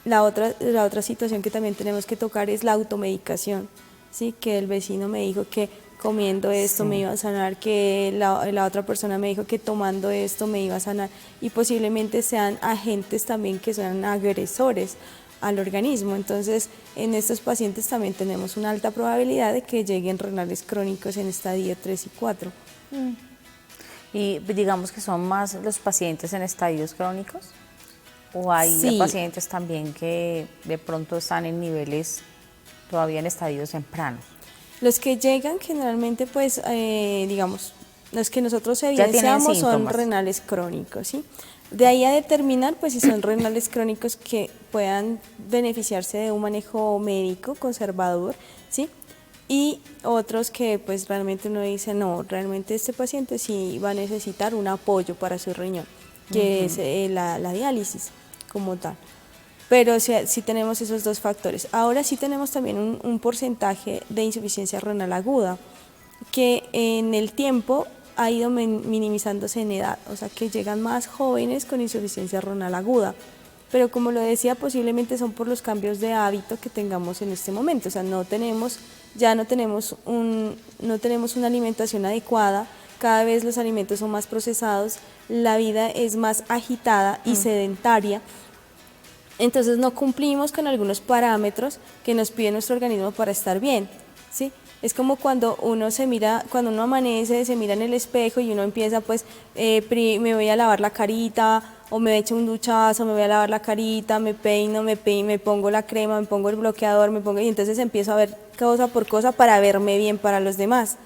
La otra situación que también tenemos que tocar es la automedicación, ¿sí? Que el vecino me dijo que comiendo esto me iba a sanar, que la otra persona me dijo que tomando esto me iba a sanar, y posiblemente sean agentes también que sean agresores al organismo. Entonces, en estos pacientes también tenemos una alta probabilidad de que lleguen renales crónicos en estadio 3 y 4. Y digamos que son más los pacientes en estadios crónicos, o hay pacientes también que de pronto están en niveles todavía en estadios tempranos. Los que llegan generalmente, pues, digamos, los que nosotros evidenciamos son renales crónicos, ¿sí? De ahí a determinar, pues, si son renales crónicos que puedan beneficiarse de un manejo médico conservador, ¿sí? Y otros que, pues, realmente uno dice, no, realmente este paciente sí va a necesitar un apoyo para su riñón, que es la diálisis como tal. Pero sí tenemos esos dos factores. Ahora sí tenemos también un porcentaje de insuficiencia renal aguda, que en el tiempo ha ido minimizándose en edad, o sea que llegan más jóvenes con insuficiencia renal aguda, pero como lo decía, posiblemente son por los cambios de hábito que tengamos en este momento, o sea, no tenemos una alimentación adecuada, cada vez los alimentos son más procesados, la vida es más agitada y sedentaria, entonces no cumplimos con algunos parámetros que nos pide nuestro organismo para estar bien, ¿sí? Es como cuando uno cuando uno amanece, se mira en el espejo y uno empieza pues, me voy a lavar la carita o me echo un duchazo, me voy a lavar la carita, me peino, me pongo la crema, me pongo el bloqueador, y entonces empiezo a ver cosa por cosa para verme bien para los demás,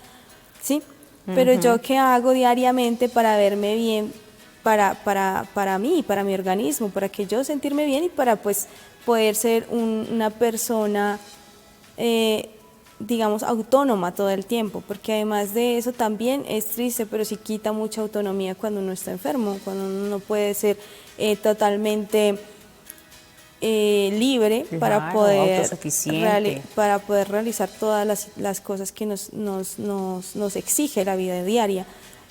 ¿sí? Pero yo qué hago diariamente para verme bien para mí, para mi organismo, para que yo sentirme bien y para pues poder ser una persona, digamos, autónoma todo el tiempo, porque además de eso también es triste, pero sí quita mucha autonomía cuando uno está enfermo, cuando uno no puede ser totalmente libre para autosuficiente. para poder realizar todas las cosas que nos exige la vida diaria.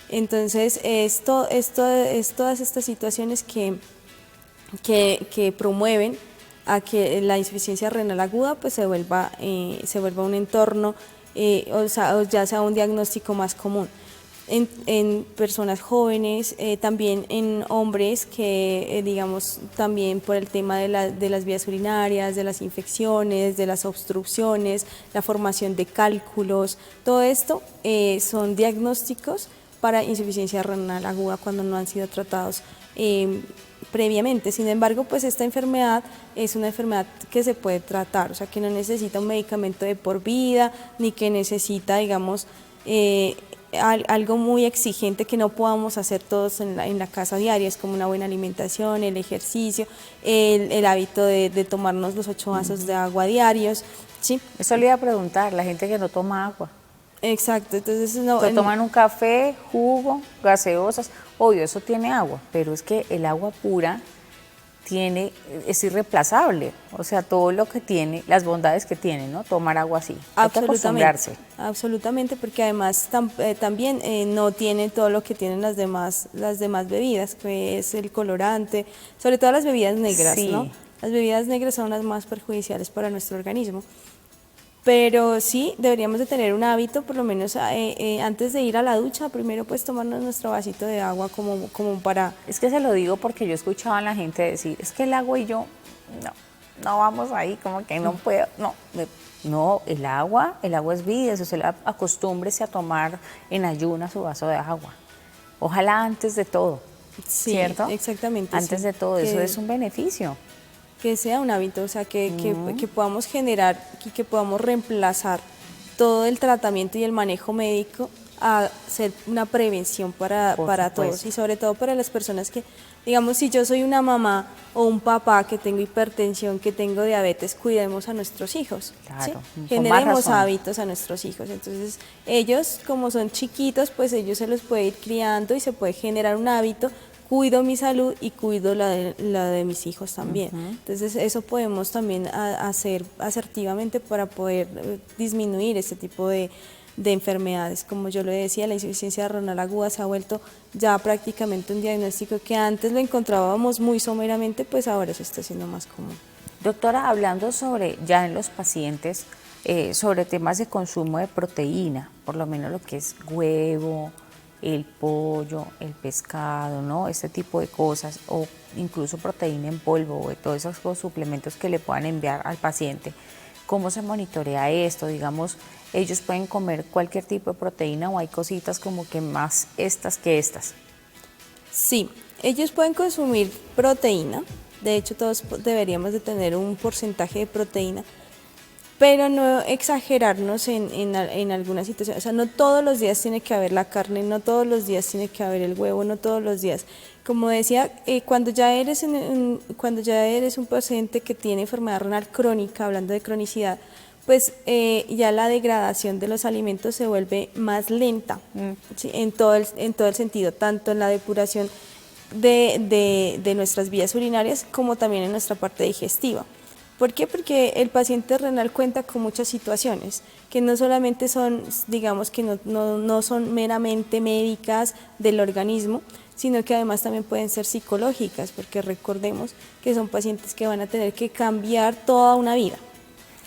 Entonces, es todas estas situaciones que promueven a que la insuficiencia renal aguda pues se vuelva un entorno, o ya sea un diagnóstico más común. En personas jóvenes, también en hombres que, digamos, también por el tema de las vías urinarias, de las infecciones, de las obstrucciones, la formación de cálculos, todo esto son diagnósticos para insuficiencia renal aguda cuando no han sido tratados previamente. Sin embargo, pues esta enfermedad es una enfermedad que se puede tratar, o sea, que no necesita un medicamento de por vida, ni que necesita, digamos, algo muy exigente que no podamos hacer todos en la casa diaria, es como una buena alimentación, el ejercicio, el hábito de tomarnos los 8 vasos de agua diarios, ¿sí? Eso le iba a preguntar, la gente que no toma agua. Exacto, entonces no... toman un café, jugo, gaseosas, obvio, eso tiene agua, pero es que el agua pura es irreemplazable, o sea, todo lo que tiene, las bondades que tiene, ¿no? Tomar agua así, hay que acostumbrarse. Absolutamente, porque además también no tiene todo lo que tienen las demás bebidas, que es el colorante, sobre todo las bebidas negras, sí, ¿no? Las bebidas negras son las más perjudiciales para nuestro organismo. Pero sí, deberíamos de tener un hábito, por lo menos antes de ir a la ducha, primero pues tomarnos nuestro vasito de agua como para... Es que se lo digo porque yo escuchaba a la gente decir, es que el agua y yo, no vamos ahí, como que no puedo, no, el agua es vida, eso se acostúmbrese a tomar en ayunas su vaso de agua. Ojalá antes de todo, sí, ¿cierto? Exactamente. Antes de todo, eso es un beneficio. Que sea un hábito, o sea, que podamos generar y que podamos reemplazar todo el tratamiento y el manejo médico a ser una prevención para todos y sobre todo para las personas que, digamos, si yo soy una mamá o un papá que tengo hipertensión, que tengo diabetes, cuidemos a nuestros hijos, claro, ¿sí? Generemos hábitos a nuestros hijos. Entonces, ellos, como son chiquitos, pues ellos se los puede ir criando y se puede generar un hábito. Cuido mi salud y cuido la de mis hijos también. Entonces eso podemos también hacer asertivamente para poder disminuir este tipo de enfermedades. Como yo lo decía, la insuficiencia renal aguda se ha vuelto ya prácticamente un diagnóstico que antes lo encontrábamos muy someramente, pues ahora se está haciendo más común. Doctora, hablando sobre ya en los pacientes, sobre temas de consumo de proteína, por lo menos lo que es huevo, el pollo, el pescado, ¿no? Este tipo de cosas, o incluso proteína en polvo, o todos esos suplementos que le puedan enviar al paciente. ¿Cómo se monitorea esto? Digamos, ellos pueden comer cualquier tipo de proteína o hay cositas como que más estas que estas. Sí, ellos pueden consumir proteína, de hecho todos deberíamos de tener un porcentaje de proteína, pero no exagerarnos en algunas situaciones. O sea, no todos los días tiene que haber la carne, no todos los días tiene que haber el huevo, no todos los días. Como decía, cuando ya eres un paciente que tiene enfermedad renal crónica, hablando de cronicidad, pues ya la degradación de los alimentos se vuelve más lenta, ¿sí? en todo el sentido, tanto en la depuración de nuestras vías urinarias como también en nuestra parte digestiva. ¿Por qué? Porque el paciente renal cuenta con muchas situaciones que no solamente son, digamos, que no son meramente médicas del organismo, sino que además también pueden ser psicológicas, porque recordemos que son pacientes que van a tener que cambiar toda una vida,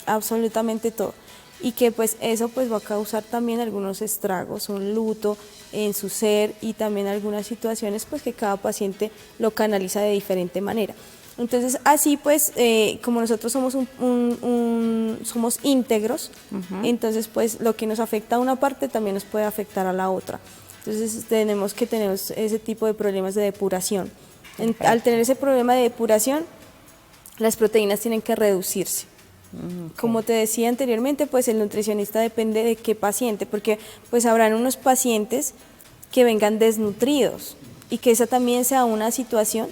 absolutamente todo, y que pues eso pues va a causar también algunos estragos, un luto en su ser y también algunas situaciones pues que cada paciente lo canaliza de diferente manera. Entonces, así pues, como nosotros somos somos íntegros, entonces pues lo que nos afecta a una parte también nos puede afectar a la otra. Entonces tenemos que tener ese tipo de problemas de depuración. Al tener ese problema de depuración, las proteínas tienen que reducirse. Como te decía anteriormente, pues el nutricionista depende de qué paciente, porque pues habrán unos pacientes que vengan desnutridos y que esa también sea una situación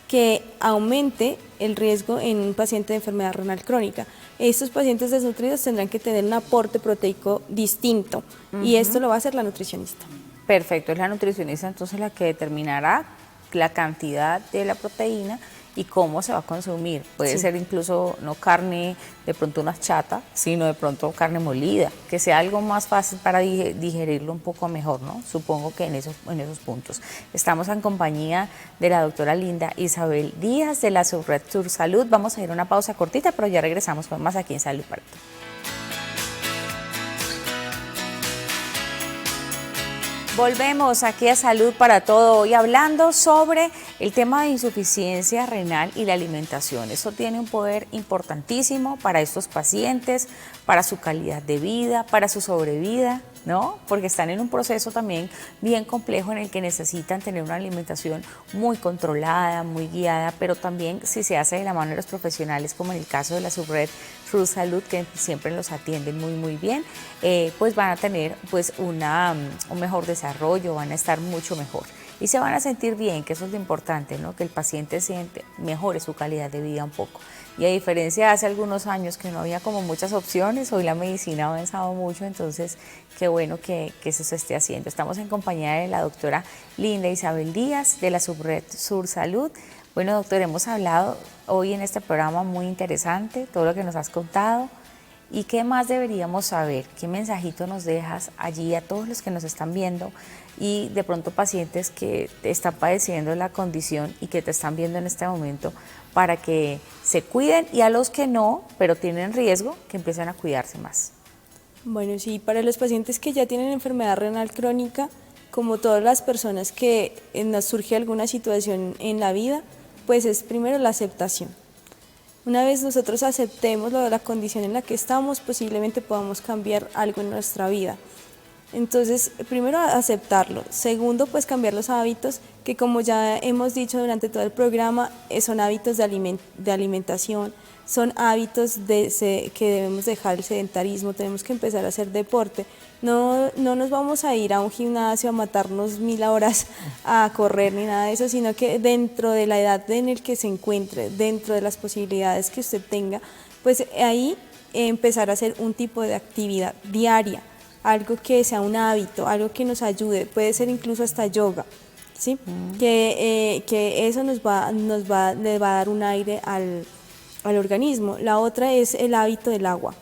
que aumente el riesgo en un paciente de enfermedad renal crónica. Estos pacientes desnutridos tendrán que tener un aporte proteico distinto y esto lo va a hacer la nutricionista. Perfecto, es la nutricionista entonces la que determinará la cantidad de la proteína y cómo se va a consumir. Puede ser incluso no carne, de pronto una chata, sino de pronto carne molida, que sea algo más fácil para digerirlo un poco mejor, ¿no? Supongo que en esos puntos. Estamos en compañía de la doctora Linda Isabel Díaz de la Subred Sur Salud. Vamos a ir a una pausa cortita, pero ya regresamos con más aquí en Salud para Todos. Volvemos aquí a Salud para Todo, hoy hablando sobre el tema de insuficiencia renal y la alimentación. Eso tiene un poder importantísimo para estos pacientes, para su calidad de vida, para su sobrevida, ¿no? Porque están en un proceso también bien complejo en el que necesitan tener una alimentación muy controlada, muy guiada, pero también si se hace de la mano de los profesionales, como en el caso de la Subred Sur Salud, que siempre los atienden muy bien, pues van a tener pues un mejor desarrollo, van a estar mucho mejor y se van a sentir bien, que eso es lo importante, ¿no? Que el paciente mejore su calidad de vida un poco. Y a diferencia de hace algunos años que no había como muchas opciones, hoy la medicina ha avanzado mucho, entonces qué bueno que eso se esté haciendo. Estamos en compañía de la doctora Linda Isabel Díaz de la Subred Sur Salud. Bueno, doctor, hemos hablado hoy en este programa muy interesante, todo lo que nos has contado. ¿Y qué más deberíamos saber? ¿Qué mensajito nos dejas allí a todos los que nos están viendo y de pronto pacientes que están padeciendo la condición y que te están viendo en este momento para que se cuiden, y a los que no, pero tienen riesgo, que empiecen a cuidarse más? Bueno, sí, para los pacientes que ya tienen enfermedad renal crónica, como todas las personas que nos surge alguna situación en la vida, pues es primero la aceptación. Una vez nosotros aceptemos la condición en la que estamos, posiblemente podamos cambiar algo en nuestra vida. Entonces, primero aceptarlo. Segundo, pues cambiar los hábitos, que como ya hemos dicho durante todo el programa, son hábitos de alimentación, son hábitos que debemos dejar el sedentarismo, tenemos que empezar a hacer deporte. No nos vamos a ir a un gimnasio a matarnos 1000 horas a correr ni nada de eso, sino que dentro de la edad en el que se encuentre, dentro de las posibilidades que usted tenga, pues ahí empezar a hacer un tipo de actividad diaria, algo que sea un hábito, algo que nos ayude, puede ser incluso hasta yoga, ¿sí? Que eso le va a dar un aire al organismo. La otra es el hábito del agua.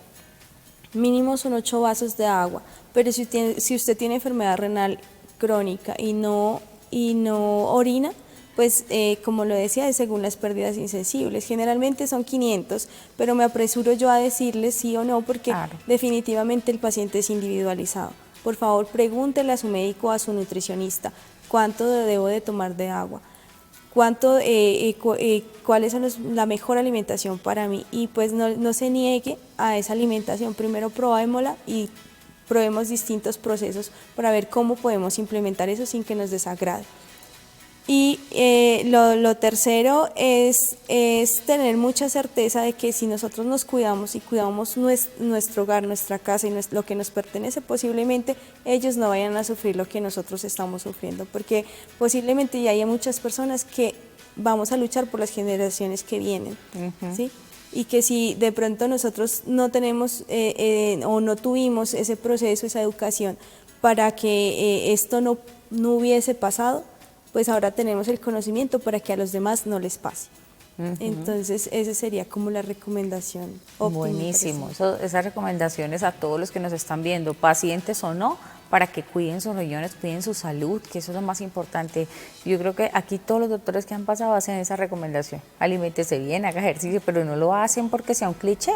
Mínimo son 8 vasos de agua, pero si usted tiene enfermedad renal crónica y no orina, pues como lo decía, es según las pérdidas insensibles. Generalmente son 500, pero me apresuro yo a decirle sí o no, porque definitivamente el paciente es individualizado. Por favor, pregúntele a su médico o a su nutricionista cuánto debo de tomar de agua, cuál es la mejor alimentación para mí, y pues no se niegue a esa alimentación. Primero probémosla y probemos distintos procesos para ver cómo podemos implementar eso sin que nos desagrade. Y lo tercero es tener mucha certeza de que si nosotros nos cuidamos y cuidamos nuestro hogar, nuestra casa y lo que nos pertenece, posiblemente ellos no vayan a sufrir lo que nosotros estamos sufriendo, porque posiblemente ya hay muchas personas que vamos a luchar por las generaciones que vienen, ¿sí? Y que si de pronto nosotros no tenemos o no tuvimos ese proceso, esa educación para que esto no hubiese pasado, pues ahora tenemos el conocimiento para que a los demás no les pase. Entonces, esa sería como la recomendación óptima. Buenísimo, esas recomendaciones a todos los que nos están viendo, pacientes o no, para que cuiden sus riñones, cuiden su salud, que eso es lo más importante. Yo creo que aquí todos los doctores que han pasado hacen esa recomendación: aliméntese bien, haga ejercicio, pero no lo hacen porque sea un cliché.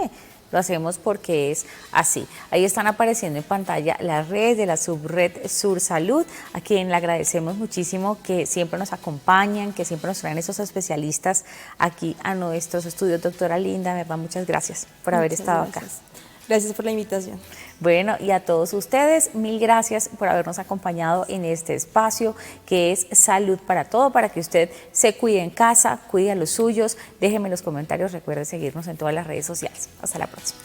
Lo hacemos porque es así. Ahí están apareciendo en pantalla las redes de la Subred Sur Salud, a quien le agradecemos muchísimo que siempre nos acompañan, que siempre nos traen esos especialistas aquí a nuestros estudios. Doctora Linda, ¿verdad? Muchas gracias por haber estado acá. Gracias por la invitación. Bueno, y a todos ustedes, mil gracias por habernos acompañado en este espacio que es Salud para Todo, para que usted se cuide en casa, cuide a los suyos. Déjenme en los comentarios, recuerde seguirnos en todas las redes sociales. Hasta la próxima.